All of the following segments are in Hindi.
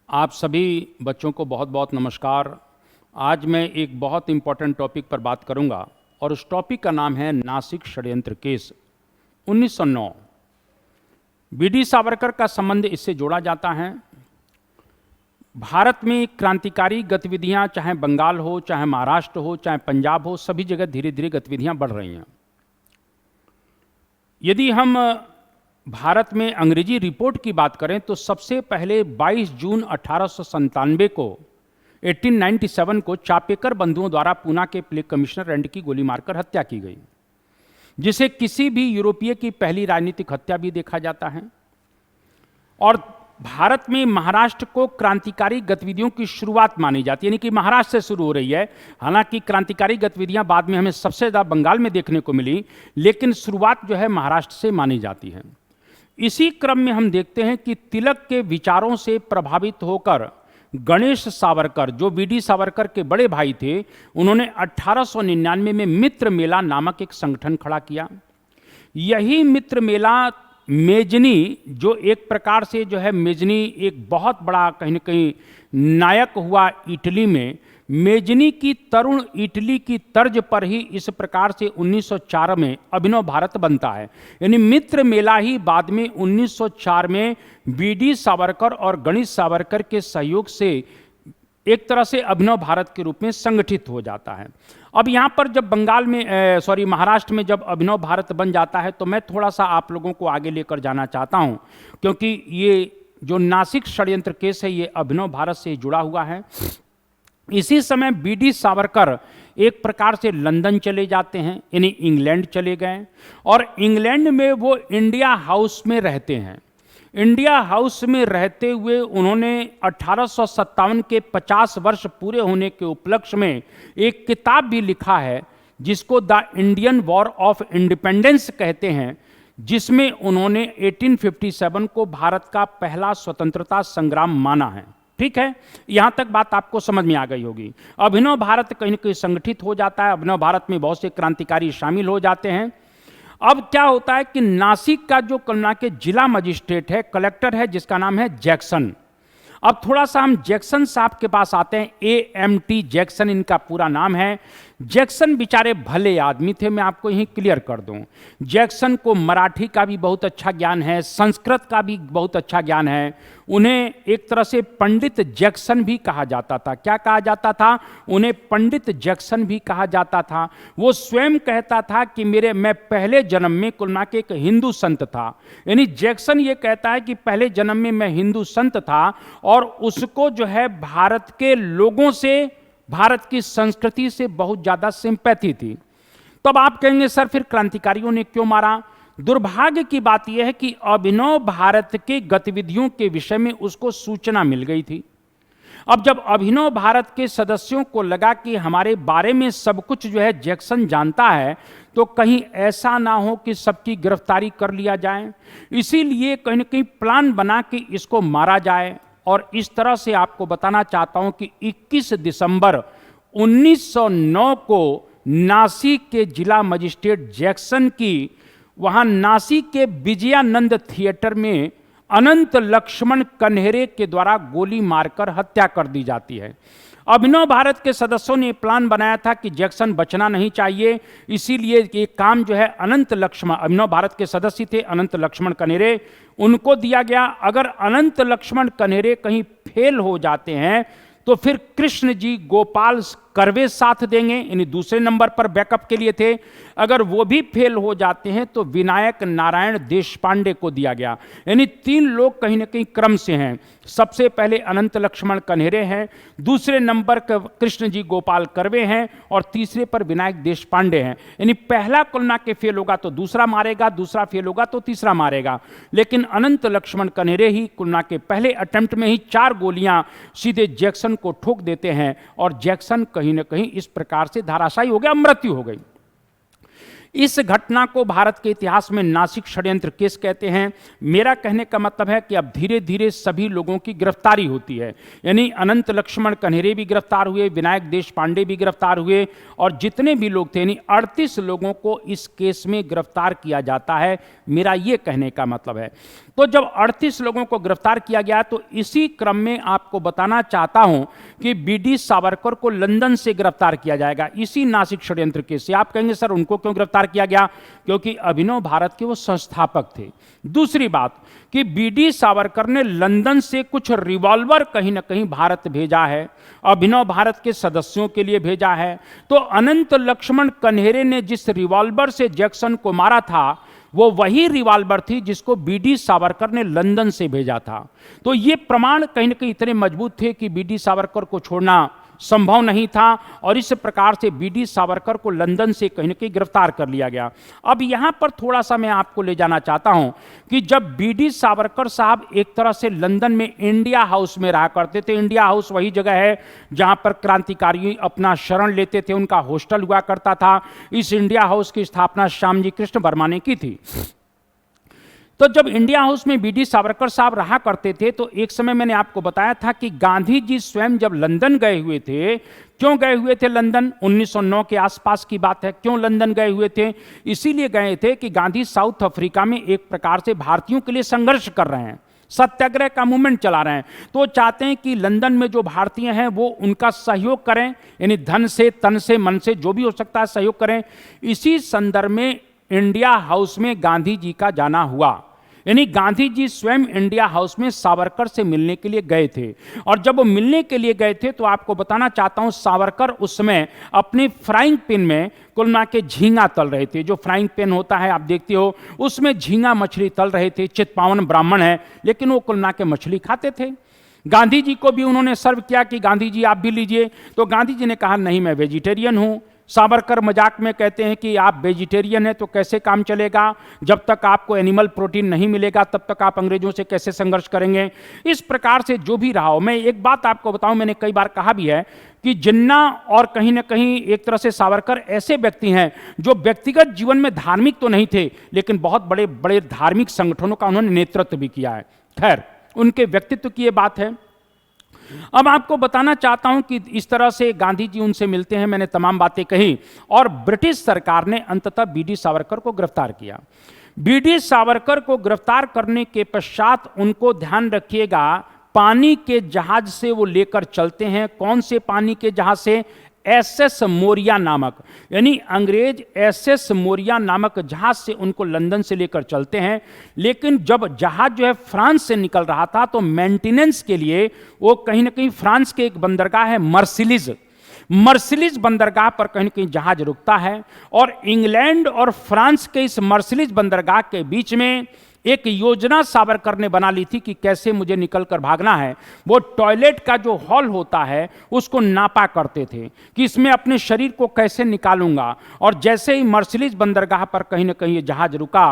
आप सभी बच्चों को बहुत बहुत नमस्कार। आज मैं एक बहुत इम्पॉर्टेंट टॉपिक पर बात करूंगा और उस टॉपिक का नाम है नासिक षड्यंत्र केस 1909। बीडी सावरकर का संबंध इससे जोड़ा जाता है। भारत में क्रांतिकारी गतिविधियां चाहे बंगाल हो, चाहे महाराष्ट्र हो, चाहे पंजाब हो, सभी जगह धीरे धीरे गतिविधियां बढ़ रही हैं। यदि हम भारत में अंग्रेजी रिपोर्ट की बात करें तो सबसे पहले 22 जून 1897 को 1897 को चापेकर बंधुओं द्वारा पूना के प्ले कमिश्नर रैंड की गोली मारकर हत्या की गई, जिसे किसी भी यूरोपीय की पहली राजनीतिक हत्या भी देखा जाता है। और भारत में महाराष्ट्र को क्रांतिकारी गतिविधियों की शुरुआत मानी जाती है, यानी कि महाराष्ट्र से शुरू हो रही है। हालांकि क्रांतिकारी गतिविधियां बाद में हमें सबसे ज़्यादा बंगाल में देखने को मिली, लेकिन शुरुआत जो है महाराष्ट्र से मानी जाती है। इसी क्रम में हम देखते हैं कि तिलक के विचारों से प्रभावित होकर गणेश सावरकर, जो बीडी सावरकर के बड़े भाई थे, उन्होंने 1899 में मित्र मेला नामक एक संगठन खड़ा किया। यही मित्र मेला मेजनी, जो एक प्रकार से जो है मेजनी एक बहुत बड़ा कहीं न कहीं नायक हुआ इटली में। मेजनी की तरुण इटली की तर्ज पर ही इस प्रकार से 1904 में अभिनव भारत बनता है। यानी मित्र मेला ही बाद में 1904 में बीडी सावरकर और गणेश सावरकर के सहयोग से एक तरह से अभिनव भारत के रूप में संगठित हो जाता है। अब यहाँ पर जब महाराष्ट्र में जब अभिनव भारत बन जाता है तो मैं थोड़ा सा आप लोगों को आगे लेकर जाना चाहता हूँ, क्योंकि ये जो नासिक षड्यंत्र केस है ये अभिनव भारत से जुड़ा हुआ है। इसी समय बीडी सावरकर एक प्रकार से लंदन चले जाते हैं, यानी इंग्लैंड चले गए, और इंग्लैंड में वो इंडिया हाउस में रहते हैं। इंडिया हाउस में रहते हुए उन्होंने 1857 के 50 वर्ष पूरे होने के उपलक्ष्य में एक किताब भी लिखा है, जिसको the Indian war of independence कहते हैं, जिसमें उन्होंने 1857 को भारत का पहला स्वतंत्रता संग्राम माना है। ठीक है, यहां तक बात आपको समझ में आ गई होगी। अभिनव भारत कहीं न कहीं संगठित हो जाता है। अभिनव भारत में बहुत से क्रांतिकारी शामिल हो जाते हैं। अब क्या होता है कि नासिक का जो कलना के जिला मजिस्ट्रेट है, कलेक्टर है, जिसका नाम है जैक्सन। अब थोड़ा सा हम जैक्सन साहब के पास आते हैं। AMT जैक्सन इनका पूरा नाम है। जैक्सन बेचारे भले आदमी थे, मैं आपको यहीं क्लियर कर दूं। जैक्सन को मराठी का भी बहुत अच्छा ज्ञान है, संस्कृत का भी बहुत अच्छा ज्ञान है। उन्हें एक तरह से पंडित जैक्सन भी कहा जाता था। क्या कहा जाता था? उन्हें पंडित जैक्सन भी कहा जाता था। वो स्वयं कहता था कि मैं पहले जन्म में कुल के एक हिंदू संत था। यानी जैक्सन ये कहता है कि पहले जन्म में मैं हिंदू संत था और उसको जो है भारत के लोगों से, भारत की संस्कृति से बहुत ज्यादा सिंपैथी थी। तो अब आप कहेंगे सर फिर क्रांतिकारियों ने क्यों मारा? दुर्भाग्य की बात यह है कि अभिनव भारत के गतिविधियों के विषय में उसको सूचना मिल गई थी। अब जब अभिनव भारत के सदस्यों को लगा कि हमारे बारे में सब कुछ जो है जैक्सन जानता है, तो कहीं ऐसा ना हो कि सबकी गिरफ्तारी कर लिया जाए, इसीलिए कहीं न कहीं प्लान बना कि इसको मारा जाए। और इस तरह से आपको बताना चाहता हूं कि 21 दिसंबर 1909 को नासिक के जिला मजिस्ट्रेट जैक्सन की वहां नासिक के विजयानंद थिएटर में अनंत लक्ष्मण कन्हेरे के द्वारा गोली मारकर हत्या कर दी जाती है। अभिनव भारत के सदस्यों ने प्लान बनाया था कि जैक्सन बचना नहीं चाहिए, इसीलिए ये काम जो है अनंत लक्ष्मण, अभिनव भारत के सदस्य थे अनंत लक्ष्मण कन्हेरे, उनको दिया गया। अगर अनंत लक्ष्मण कन्हेरे कहीं फेल हो जाते हैं तो फिर कृष्ण जी गोपाल कर्वे साथ देंगे, यानी दूसरे नंबर पर बैकअप के लिए थे। अगर वो भी फेल हो जाते हैं तो विनायक नारायण देशपांडे को दिया गया। यानी 3 लोग कहीं न कहीं क्रम से हैं। सबसे पहले अनंत लक्ष्मण कन्हेरे हैं, दूसरे नंबर कृष्ण जी गोपाल कर्वे हैं, और तीसरे पर विनायक देशपांडे हैं। यानी पहला कुलना के फेल होगा तो दूसरा मारेगा, दूसरा फेल होगा तो तीसरा मारेगा। लेकिन अनंत लक्ष्मण कन्हेरे ही कुलना के पहले अटेम्प्ट में ही 4 गोलियां सीधे जैक्सन को ठोक देते हैं और जैक्सन कहीं न कहीं इस प्रकार से धाराशायी हो गया, मृत्यु हो गई। इस घटना को भारत के इतिहास में नासिक षड्यंत्र केस कहते हैं। मेरा कहने का मतलब है कि अब धीरे धीरे सभी लोगों की गिरफ्तारी होती है, यानी अनंत लक्ष्मण कन्हेरे भी गिरफ्तार हुए, विनायक देशपांडे भी गिरफ्तार हुए, और जितने भी लोग थे, यानी 38 लोगों को इस केस में गिरफ्तार किया जाता है। मेरा यह कहने का मतलब है, तो जब 38 लोगों को गिरफ्तार किया गया तो इसी क्रम में आपको बताना चाहता हूं कि बीडी सावरकर को लंदन से गिरफ्तार किया जाएगा इसी नासिक षड्यंत्र केस से। आप कहेंगे सर उनको क्यों गिरफ्तार किया गया? क्योंकि अभिनव भारत के वो संस्थापक थे। दूसरी बात कि बीडी सावरकर ने लंदन से कुछ रिवॉल्वर कहीं ना कहीं भारत भेजा है, अभिनव भारत के सदस्यों के लिए भेजा है। तो अनंत लक्ष्मण कन्हेरे ने जिस रिवॉल्वर से जैक्सन को मारा था वो वही रिवॉल्वर थी जिसको बीडी सावरकर ने लंदन से भेजा था। तो ये प्रमाण कहीं ना कहीं इतने मजबूत थे कि बीडी सावरकर को छोड़ना संभव नहीं था, और इस प्रकार से बीडी सावरकर को लंदन से कहीं ना कहीं गिरफ्तार कर लिया गया। अब यहां पर थोड़ा सा मैं आपको ले जाना चाहता हूं कि जब बीडी सावरकर साहब एक तरह से लंदन में इंडिया हाउस में रहा करते थे, इंडिया हाउस वही जगह है जहां पर क्रांतिकारी अपना शरण लेते थे, उनका हॉस्टल हुआ करता था। इस इंडिया हाउस की स्थापना श्यामजी कृष्ण वर्मा ने की थी। तो जब इंडिया हाउस में बीडी सावरकर साहब रहा करते थे तो एक समय मैंने आपको बताया था कि गांधी जी स्वयं जब लंदन गए हुए थे, क्यों गए हुए थे लंदन? 1909 के आसपास की बात है। क्यों लंदन गए हुए थे? इसीलिए गए थे कि गांधी साउथ अफ्रीका में एक प्रकार से भारतीयों के लिए संघर्ष कर रहे हैं, सत्याग्रह का मूवमेंट चला रहे हैं। तो चाहते हैं कि लंदन में जो भारतीय हैं वो उनका सहयोग करें, यानी धन से, तन से, मन से, जो भी हो सकता है सहयोग करें। इसी संदर्भ में इंडिया हाउस में गांधी जी का जाना हुआ, यानी गांधी जी स्वयं इंडिया हाउस में सावरकर से मिलने के लिए गए थे। और जब वो मिलने के लिए गए थे तो आपको बताना चाहता हूं, सावरकर उस समय अपने फ्राइंग पैन में कुल मिला के झींगा तल रहे थे। जो फ्राइंग पैन होता है आप देखते हो, उसमें झींगा मछली तल रहे थे। चितपावन ब्राह्मण है लेकिन वो कुल मिला के मछली खाते थे। गांधी जी को भी उन्होंने सर्व किया कि गांधी जी आप भी लीजिए, तो गांधी जी ने कहा नहीं मैं वेजिटेरियन हूं। सावरकर मजाक में कहते हैं कि आप वेजिटेरियन हैं तो कैसे काम चलेगा, जब तक आपको एनिमल प्रोटीन नहीं मिलेगा तब तक आप अंग्रेजों से कैसे संघर्ष करेंगे। इस प्रकार से जो भी रहा हो, मैं एक बात आपको बताऊं, मैंने कई बार कहा भी है कि जिन्ना और कहीं ना कहीं एक तरह से सावरकर ऐसे व्यक्ति हैं जो व्यक्तिगत जीवन में धार्मिक तो नहीं थे लेकिन बहुत बड़े बड़े धार्मिक संगठनों का उन्होंने नेतृत्व भी किया है। खैर, उनके व्यक्तित्व की ये बात है। अब आपको बताना चाहता हूं कि इस तरह से गांधी जी उनसे मिलते हैं, मैंने तमाम बातें कही, और ब्रिटिश सरकार ने अंततः बीडी सावरकर को गिरफ्तार किया। बीडी सावरकर को गिरफ्तार करने के पश्चात उनको, ध्यान रखिएगा, पानी के जहाज से वो लेकर चलते हैं। कौन से पानी के जहाज से? एसएस मोरिया नामक, यानी अंग्रेज एसएस मोरिया नामक जहाज से उनको लंदन से लेकर चलते हैं। लेकिन जब जहाज जो है फ्रांस से निकल रहा था तो मेंटेनेंस के लिए वो कहीं ना कहीं फ्रांस के एक बंदरगाह है मर्सिलीज बंदरगाह पर कहीं ना कहीं जहाज रुकता है, और इंग्लैंड और फ्रांस के इस मर्सिलीज बंदरगाह के बीच में एक योजना सावरकर ने बना ली थी कि कैसे मुझे निकलकर भागना है। वो टॉयलेट का जो हॉल होता है उसको नापा करते थे कि इसमें अपने शरीर को कैसे निकालूंगा। और जैसे ही मर्सिलीज बंदरगाह पर कहीं ना कहीं ये जहाज रुका,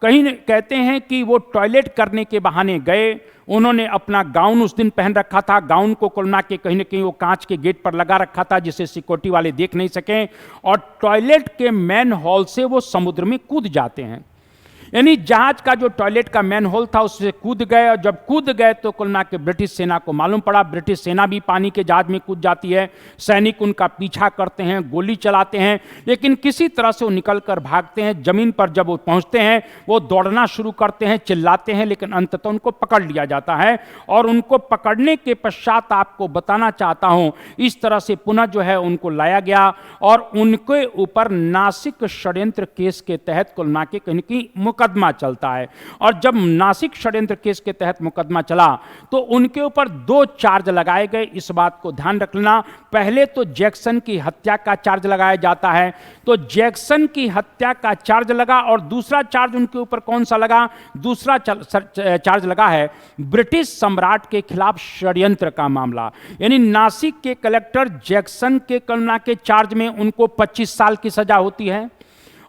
कहीं कहते हैं कि वो टॉयलेट करने के बहाने गए। उन्होंने अपना गाउन उस दिन पहन रखा था, गाउन को कुलना के कहीं ना कहीं वो कांच के गेट पर लगा रखा था जिसे सिक्योरिटी वाले देख नहीं सकें, और टॉयलेट के मैन हॉल से वो समुद्र में कूद जाते हैं। यानी जहाज का जो टॉयलेट का मैन होल था उससे कूद गए, और जब कूद गए तो कुल मिला के ब्रिटिश सेना को मालूम पड़ा। ब्रिटिश सेना भी पानी के जहाज में कूद जाती है, सैनिक उनका पीछा करते हैं, गोली चलाते हैं, लेकिन किसी तरह से वो निकल कर भागते हैं। जमीन पर जब वो पहुंचते हैं वो दौड़ना शुरू करते हैं, चिल्लाते हैं, लेकिन अंततः उनको पकड़ लिया जाता है। और उनको पकड़ने के पश्चात आपको बताना चाहता हूं, इस तरह से पुनः जो है उनको लाया गया और उनके ऊपर नासिक षड्यंत्र केस के तहत कुल मिला के कहीं की मुकदमा चलता है। और जब नासिक षड्यंत्र केस के तहत मुकदमा चला तो उनके ऊपर 2 चार्ज लगाए गए। इस बात को ध्यान रखना, पहले तो जैक्सन की हत्या का चार्ज लगाया जाता है, तो जैक्सन की हत्या का चार्ज लगा, और दूसरा चार्ज उनके ऊपर कौन सा लगा? दूसरा चार्ज लगा है ब्रिटिश सम्राट के खिलाफ षड्यंत्र का मामला। यानी नासिक के कलेक्टर जैक्सन के कलना के चार्ज में उनको 25 साल की सजा होती है,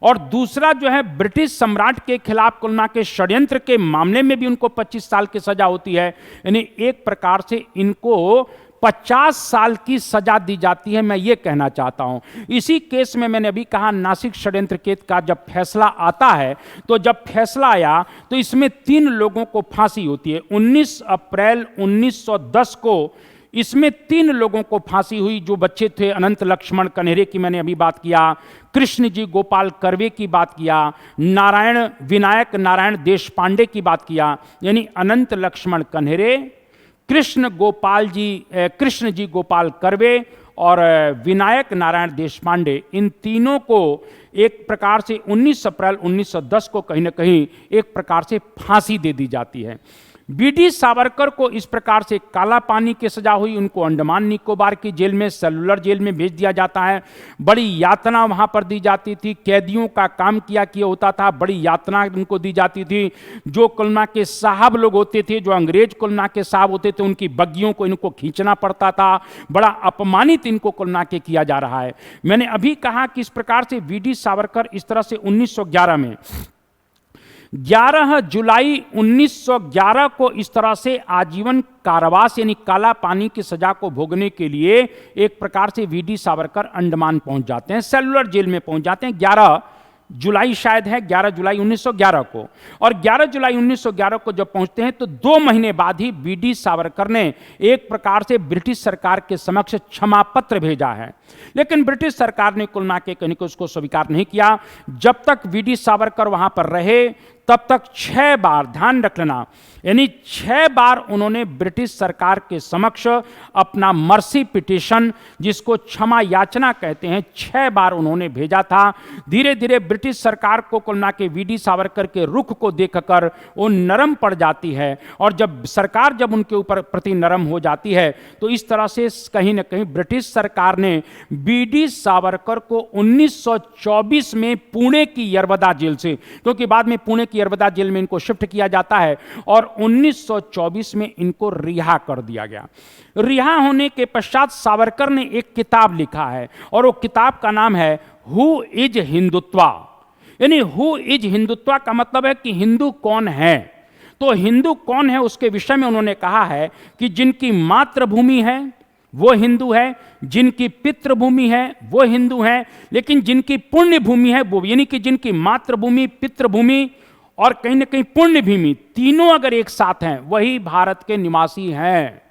और दूसरा जो है ब्रिटिश सम्राट के खिलाफ कुलना के षड्यंत्र के मामले में भी उनको 25 साल की सजा होती है। यानी एक प्रकार से इनको 50 साल की सजा दी जाती है। मैं ये कहना चाहता हूं, इसी केस में मैंने अभी कहा नासिक षड्यंत्र केस का जब फैसला आता है, तो जब फैसला आया तो इसमें 3 लोगों को फांसी होती है। 19 अप्रैल 1910 को इसमें 3 लोगों को फांसी हुई जो बच्चे थे। अनंत लक्ष्मण कन्हेरे की मैंने अभी बात किया, कृष्ण जी गोपाल कर्वे की बात किया, विनायक नारायण देशपांडे की बात किया। यानी अनंत लक्ष्मण कन्हेरे, कृष्ण जी गोपाल कर्वे और विनायक नारायण देशपांडे, इन तीनों को एक प्रकार से 19 अप्रैल 1910 को कहीं ना कहीं एक प्रकार से फांसी दे दी जाती है। बीडी सावरकर को इस प्रकार से काला पानी की सजा हुई। उनको अंडमान निकोबार की जेल में, सेलुलर जेल में भेज दिया जाता है। बड़ी यातना वहां पर दी जाती थी, कैदियों का काम किया होता था, बड़ी यातना उनको दी जाती थी। जो कोलमा के साहब लोग होते थे, जो अंग्रेज कोलमा के साहब होते थे, उनकी बग्गियों को इनको खींचना पड़ता था। बड़ा अपमानित इनको कोलमा के किया जा रहा है। मैंने अभी कहा कि इस प्रकार से बीडी सावरकर इस तरह से 1911 में 11 जुलाई 1911 को इस तरह से आजीवन कारावास यानी काला पानी की सजा को भोगने के लिए एक प्रकार से वीडी सावरकर अंडमान पहुंच जाते हैं, सेलुलर जेल में पहुंच जाते हैं। 11 जुलाई शायद है, 11 जुलाई 1911 को। और 11 जुलाई 1911 को जब पहुंचते हैं तो 2 महीने बाद ही बीडी सावरकर ने एक प्रकार से ब्रिटिश सरकार के समक्ष क्षमा पत्र भेजा है। लेकिन ब्रिटिश सरकार ने कुल मिला के कहीं को उसको स्वीकार नहीं किया। जब तक बीडी सावरकर वहां पर रहे तब तक 6 बार, ध्यान रख लेना, यानी 6 बार उन्होंने ब्रिटिश सरकार के समक्ष अपना मर्सी पिटीशन, जिसको क्षमा याचना कहते हैं, 6 बार उन्होंने भेजा था। धीरे धीरे ब्रिटिश सरकार को कुल मिला के वीडी सावरकर के रुख को देखकर वो नरम पड़ जाती है। और जब सरकार जब उनके ऊपर प्रति नरम हो जाती है तो इस तरह से कहीं ना कहीं ब्रिटिश सरकार ने बीडी सावरकर को 1924 में पुणे की यरवदा जेल से, क्योंकि बाद में पुणे की यरवदा जेल में इनको शिफ्ट किया जाता है, और 1924 में इनको रिहा कर दिया गया। रिहा होने के पश्चात सावरकर ने एक किताब लिखा है और वो किताब का नाम है हु इज हिंदुत्वा। यानी हु इज हिंदुत्वा का मतलब है कि हिंदू कौन है। तो हिंदू कौन है उसके विषय में उन्होंने कहा है कि जिनकी मातृभूमि है वो हिंदू है, जिनकी पितृभूमि है वो हिंदू है, लेकिन जिनकी पुण्य भूमि है वो, यानी कि जिनकी मातृभूमि, पितृभूमि और कहीं ना कहीं पुण्य भूमि, तीनों अगर एक साथ हैं वही भारत के निवासी हैं।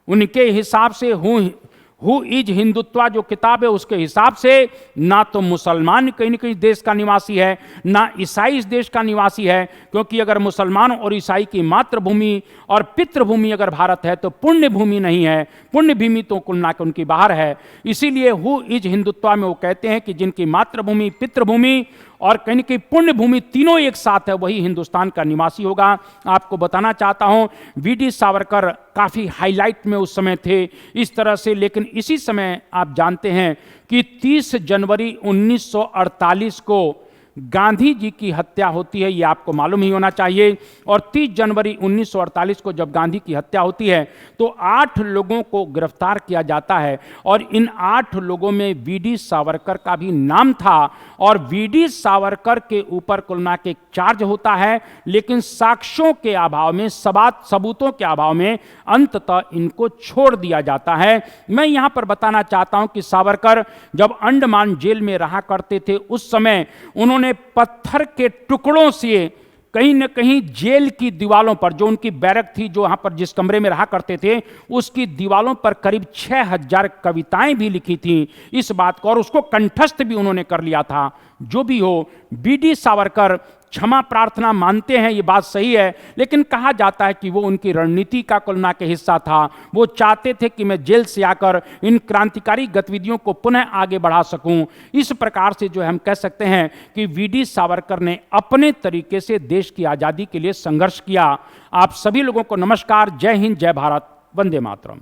उनके हिसाब से हु इज हिंदुत्वा जो किताब है उसके हिसाब से ना तो मुसलमान कहीं न कहीं देश का निवासी है, ना ईसाई इस देश का निवासी है, क्योंकि अगर मुसलमान और ईसाई की मातृभूमि और पितृभूमि अगर भारत है तो पुण्य भूमि नहीं है, पुण्य भूमि तो कुल ना उनकी बाहर है। इसीलिए हु इज हिंदुत्वा में वो कहते हैं कि जिनकी मातृभूमि, पितृभूमि और कहीं न कहीं पुण्य भूमि तीनों एक साथ है वही हिंदुस्तान का निवासी होगा। आपको बताना चाहता हूं वीडी सावरकर काफी हाईलाइट में उस समय थे इस तरह से। लेकिन इसी समय आप जानते हैं कि 30 जनवरी 1948 को गांधी जी की हत्या होती है, ये आपको मालूम ही होना चाहिए। और 30 जनवरी 1948 को जब गांधी की हत्या होती है तो 8 लोगों को गिरफ्तार किया जाता है और इन 8 लोगों में वीडी सावरकर का भी नाम था। और वीडी सावरकर के ऊपर कुल मिला के चार्ज होता है, लेकिन साक्ष्यों के अभाव में, सबूतों के अभाव में अंततः इनको छोड़ दिया जाता है। मैं यहां पर बताना चाहता हूं कि सावरकर जब अंडमान जेल में रहा करते थे उस समय उन्होंने पत्थर के टुकड़ों से कहीं न कहीं जेल की दीवारों पर, जो उनकी बैरक थी, जो वहां पर जिस कमरे में रहा करते थे, उसकी दीवारों पर करीब 6000 कविताएं भी लिखी थी इस बात को, और उसको कंठस्थ भी उन्होंने कर लिया था। जो भी हो, बीडी सावरकर क्षमा प्रार्थना मानते हैं, ये बात सही है, लेकिन कहा जाता है कि वो उनकी रणनीति का कुलना के हिस्सा था। वो चाहते थे कि मैं जेल से आकर इन क्रांतिकारी गतिविधियों को पुनः आगे बढ़ा सकूं। इस प्रकार से जो हम कह सकते हैं कि वीडी सावरकर ने अपने तरीके से देश की आज़ादी के लिए संघर्ष किया। आप सभी लोगों को नमस्कार, जय हिंद, जय भारत, वंदे मातरम।